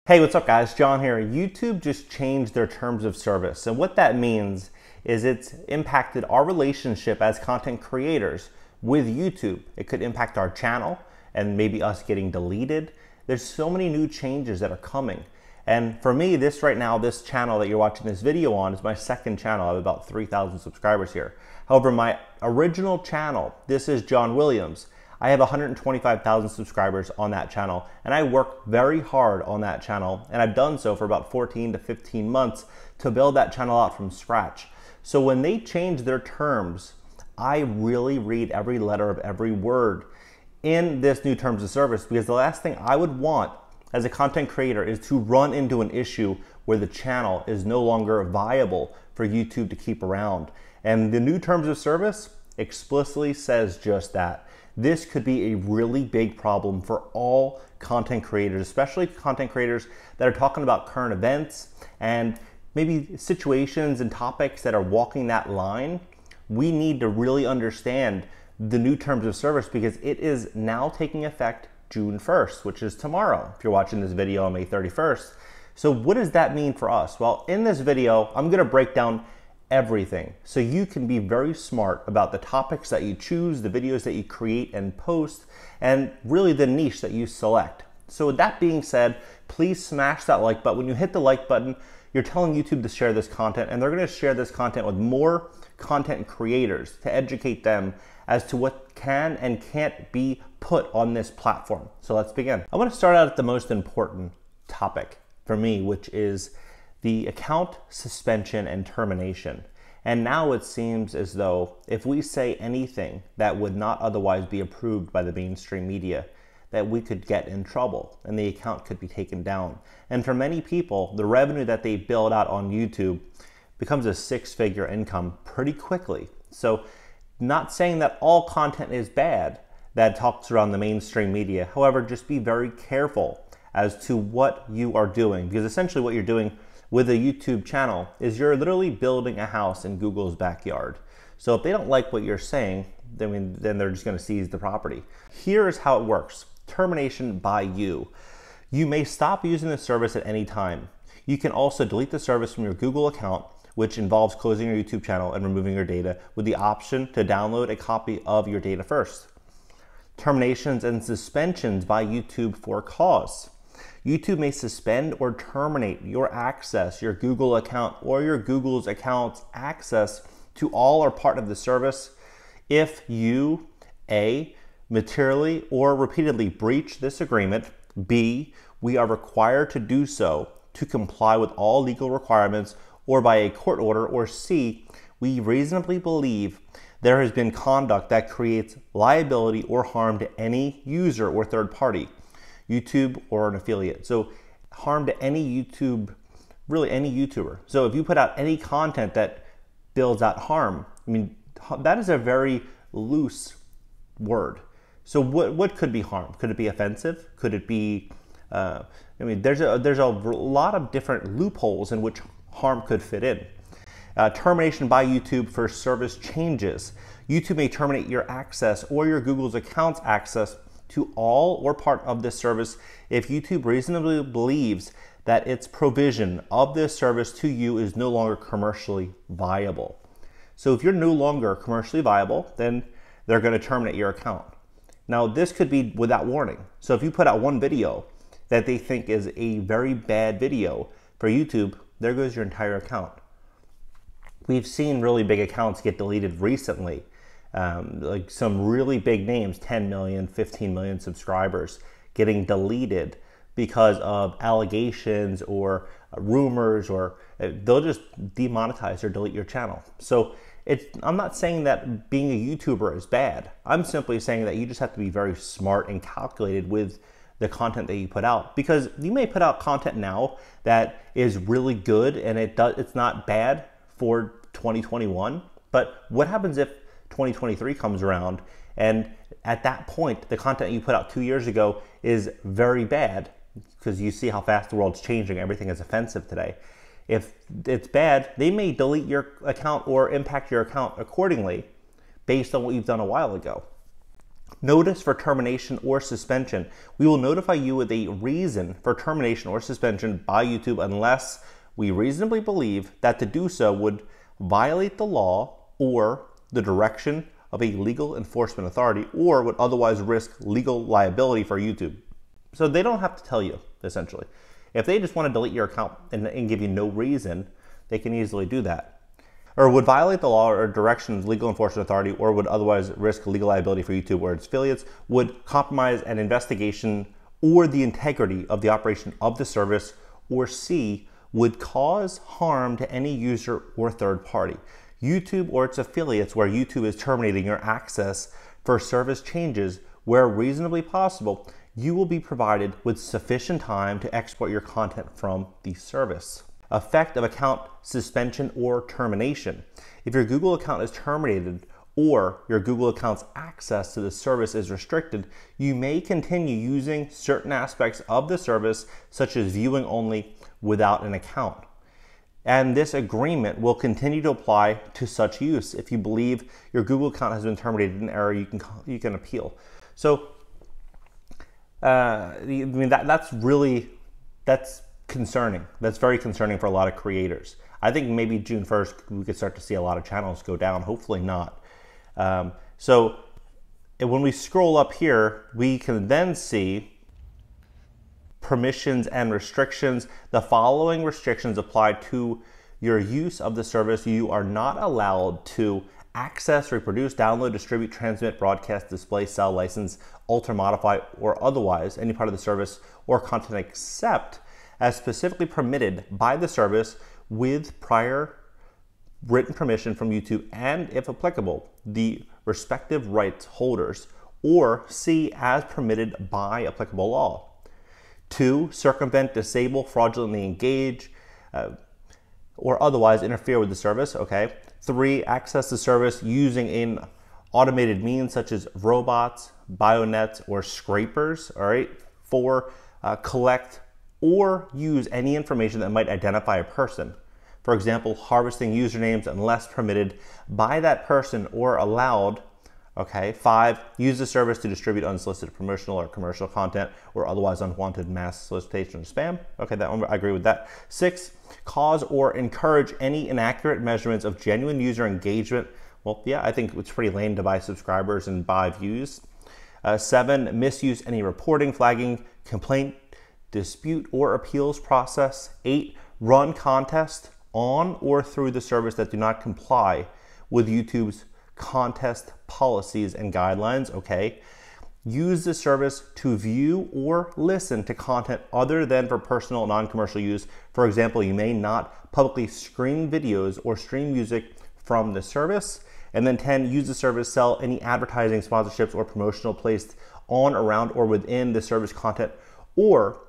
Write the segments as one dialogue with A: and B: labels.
A: Hey, what's up guys? John here. YouTube just changed their terms of service. And what that means is it's impacted our relationship as content creators with YouTube. It could impact our channel and maybe us getting deleted. There's so many new changes that are coming. And for me, this channel that you're watching this video on is my second channel. I have about 3,000 subscribers here. However, my original channel, ThisisJohnWilliams, I have 125,000 subscribers on that channel, and I work very hard on that channel, and I've done so for about 14 to 15 months to build that channel out from scratch. So when they change their terms, I really read every letter of every word in this new terms of service, because the last thing I would want as a content creator is to run into an issue where the channel is no longer viable for YouTube to keep around. And the new terms of service explicitly says just that. This could be a really big problem for all content creators, especially content creators that are talking about current events and maybe situations and topics that are walking that line. We need to really understand the new terms of service because it is now taking effect June 1st, which is tomorrow, if you're watching this video on May 31st. So what does that mean for us? Well, in this video, I'm gonna break down everything so you can be very smart about the topics that you choose, the videos that you create and post, and really the niche that you select. So with that being said, please smash that like button. When you hit the like button, you're telling YouTube to share this content, and they're going to share this content with more content creators to educate them as to what can and can't be put on this platform. So let's begin. I want to start out at the most important topic for me, which is the account suspension and termination. And now it seems as though if we say anything that would not otherwise be approved by the mainstream media, that we could get in trouble and the account could be taken down. And for many people, the revenue that they build out on YouTube becomes a six-figure income pretty quickly. So not saying that all content is bad that talks around the mainstream media. However, just be very careful as to what you are doing, because essentially what you're doing with a YouTube channel is you're literally building a house in Google's backyard. So if they don't like what you're saying, then they're just gonna seize the property. Here's how it works. Termination by you. You may stop using the service at any time. You can also delete the service from your Google account, which involves closing your YouTube channel and removing your data with the option to download a copy of your data first. Terminations and suspensions by YouTube for cause. YouTube may suspend or terminate your access, your Google account, or your Google's account's access to all or part of the service if you, A, materially or repeatedly breach this agreement, B, we are required to do so to comply with all legal requirements or by a court order, or C, we reasonably believe there has been conduct that creates liability or harm to any user or third party, YouTube or an affiliate. So harm to any YouTube, really any YouTuber. So if you put out any content that builds out harm, I mean, that is a very loose word. So what could be harm? Could it be offensive? Could it be, I mean, there's a lot of different loopholes in which harm could fit in. Termination by YouTube for service changes. YouTube may terminate your access or your Google's account's access to all or part of this service if YouTube reasonably believes that its provision of this service to you is no longer commercially viable. So if you're no longer commercially viable, then they're going to terminate your account. Now this could be without warning. So if you put out one video that they think is a very bad video for YouTube, there goes your entire account. We've seen really big accounts get deleted recently. Like some really big names, 10 million, 15 million subscribers getting deleted because of allegations or rumors, or they'll just demonetize or delete your channel. So I'm not saying that being a YouTuber is bad. I'm simply saying that you just have to be very smart and calculated with the content that you put out, because you may put out content now that is really good and it's not bad for 2021, but what happens if 2023 comes around and at that point the content you put out 2 years ago is very bad, because you see how fast the world's changing, everything is offensive today. If it's bad, they may delete your account or impact your account accordingly based on what you've done a while ago. Notice for termination or suspension. We will notify you with a reason for termination or suspension by YouTube unless we reasonably believe that to do so would violate the law or the direction of a legal enforcement authority or would otherwise risk legal liability for YouTube. So they don't have to tell you, essentially. If they just want to delete your account and give you no reason, they can easily do that. Or would violate the law or direction of legal enforcement authority or would otherwise risk legal liability for YouTube or its affiliates, would compromise an investigation or the integrity of the operation of the service, or C, would cause harm to any user or third party. YouTube or its affiliates where YouTube is terminating your access for service changes where reasonably possible, you will be provided with sufficient time to export your content from the service. Effect of account suspension or termination. If your Google account is terminated or your Google account's access to the service is restricted, you may continue using certain aspects of the service, such as viewing only without an account. And this agreement will continue to apply to such use. If you believe your Google account has been terminated in error, you can appeal. So, I mean, that's concerning. That's very concerning for a lot of creators. I think maybe June 1st, we could start to see a lot of channels go down. Hopefully not. So when we scroll up here, we can then see permissions and restrictions. The following restrictions apply to your use of the service. You are not allowed to access, reproduce, download, distribute, transmit, broadcast, display, sell, license, alter, modify, or otherwise any part of the service or content except as specifically permitted by the service with prior written permission from YouTube and, if applicable, the respective rights holders, or C, as permitted by applicable law. 2, circumvent, disable, fraudulently engage, or otherwise interfere with the service, okay? 3, access the service using an automated means such as robots, bionets, or scrapers, all right? 4, collect or use any information that might identify a person. For example, harvesting usernames unless permitted by that person or allowed. Okay. 5, use the service to distribute unsolicited promotional or commercial content or otherwise unwanted mass solicitation or spam. Okay, that one, I agree with that. 6, cause or encourage any inaccurate measurements of genuine user engagement. Well, yeah, I think it's pretty lame to buy subscribers and buy views. 7, misuse any reporting, flagging, complaint, dispute, or appeals process. 8, run contests on or through the service that do not comply with YouTube's contest policies and guidelines, okay? Use the service to view or listen to content other than for personal non-commercial use. For example, you may not publicly stream videos or stream music from the service. And then 10, use the service, sell any advertising, sponsorships, or promotional placed on, around, or within the service content or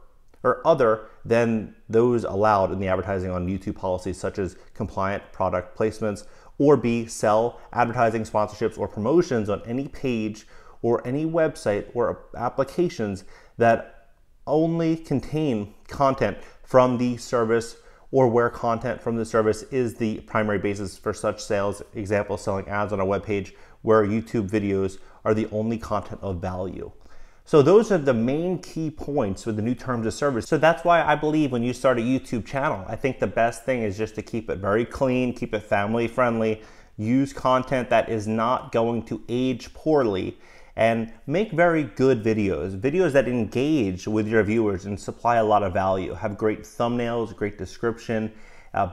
A: other than those allowed in the advertising on YouTube policies such as compliant product placements, or B, sell advertising, sponsorships, or promotions on any page or any website or applications that only contain content from the service or where content from the service is the primary basis for such sales. Example, selling ads on a web page where YouTube videos are the only content of value. So those are the main key points with the new terms of service. So that's why I believe when you start a YouTube channel, I think the best thing is just to keep it very clean, keep it family friendly, use content that is not going to age poorly, and make very good videos that engage with your viewers and supply a lot of value. Have great thumbnails, great description,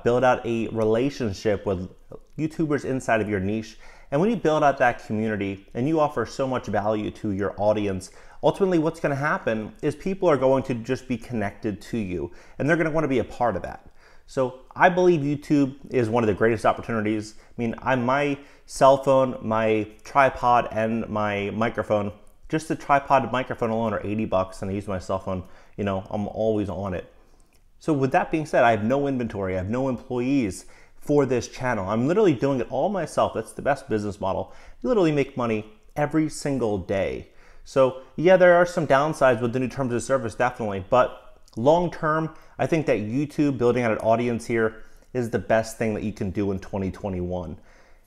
A: build out a relationship with YouTubers inside of your niche. And when you build out that community and you offer so much value to your audience, ultimately what's going to happen is people are going to just be connected to you and they're going to want to be a part of that. So I believe YouTube is one of the greatest opportunities. I mean, my cell phone, my tripod, and my microphone, just the tripod and microphone alone are $80, and I use my cell phone, you know, I'm always on it. So with that being said, I have no inventory, I have no employees for this channel. I'm literally doing it all myself. That's the best business model. You literally make money every single day. So yeah, there are some downsides with the new terms of service, definitely, but long term, I think that YouTube, building out an audience here, is the best thing that you can do in 2021.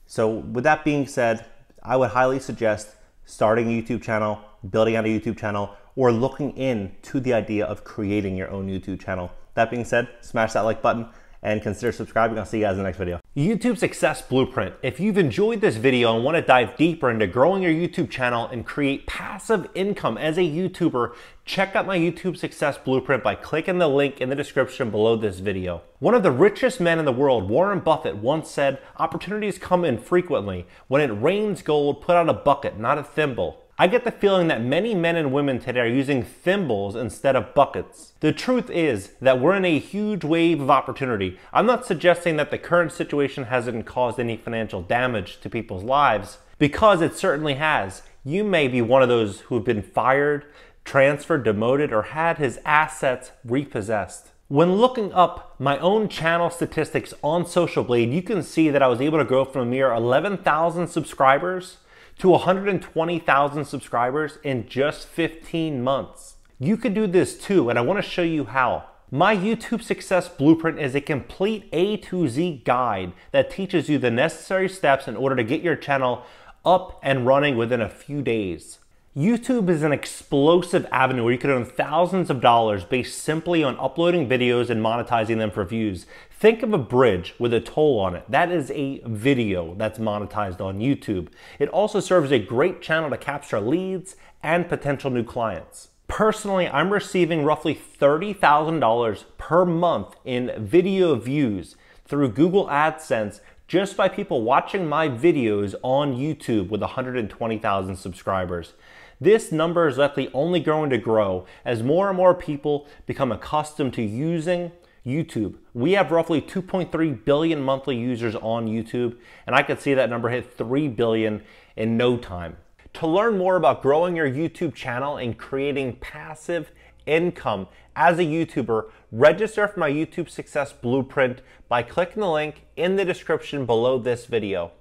A: So with that being said, I would highly suggest starting a YouTube channel, building out a YouTube channel, or looking into the idea of creating your own YouTube channel. That being said, smash that like button and consider subscribing. I'll see you guys in the next video. YouTube Success Blueprint. If you've enjoyed this video and want to dive deeper into growing your YouTube channel and create passive income as a YouTuber, check out my YouTube Success Blueprint by clicking the link in the description below this video. One of the richest men in the world, Warren Buffett, once said, "Opportunities come infrequently. When it rains gold, put out a bucket, not a thimble." I get the feeling that many men and women today are using thimbles instead of buckets. The truth is that we're in a huge wave of opportunity. I'm not suggesting that the current situation hasn't caused any financial damage to people's lives, because it certainly has. You may be one of those who have been fired, transferred, demoted, or had his assets repossessed. When looking up my own channel statistics on Social Blade, you can see that I was able to grow from a mere 11,000 subscribers to 120,000 subscribers in just 15 months. You could do this too, and I want to show you how. My YouTube Success Blueprint is a complete A to Z guide that teaches you the necessary steps in order to get your channel up and running within a few days. YouTube is an explosive avenue where you can earn thousands of dollars based simply on uploading videos and monetizing them for views. Think of a bridge with a toll on it. That is a video that's monetized on YouTube. It also serves a great channel to capture leads and potential new clients. Personally, I'm receiving roughly $30,000 per month in video views through Google AdSense just by people watching my videos on YouTube with 120,000 subscribers. This number is likely only going to grow as more and more people become accustomed to using YouTube. We have roughly 2.3 billion monthly users on YouTube, and I could see that number hit 3 billion in no time. To learn more about growing your YouTube channel and creating passive income as a YouTuber, register for my YouTube Success Blueprint by clicking the link in the description below this video.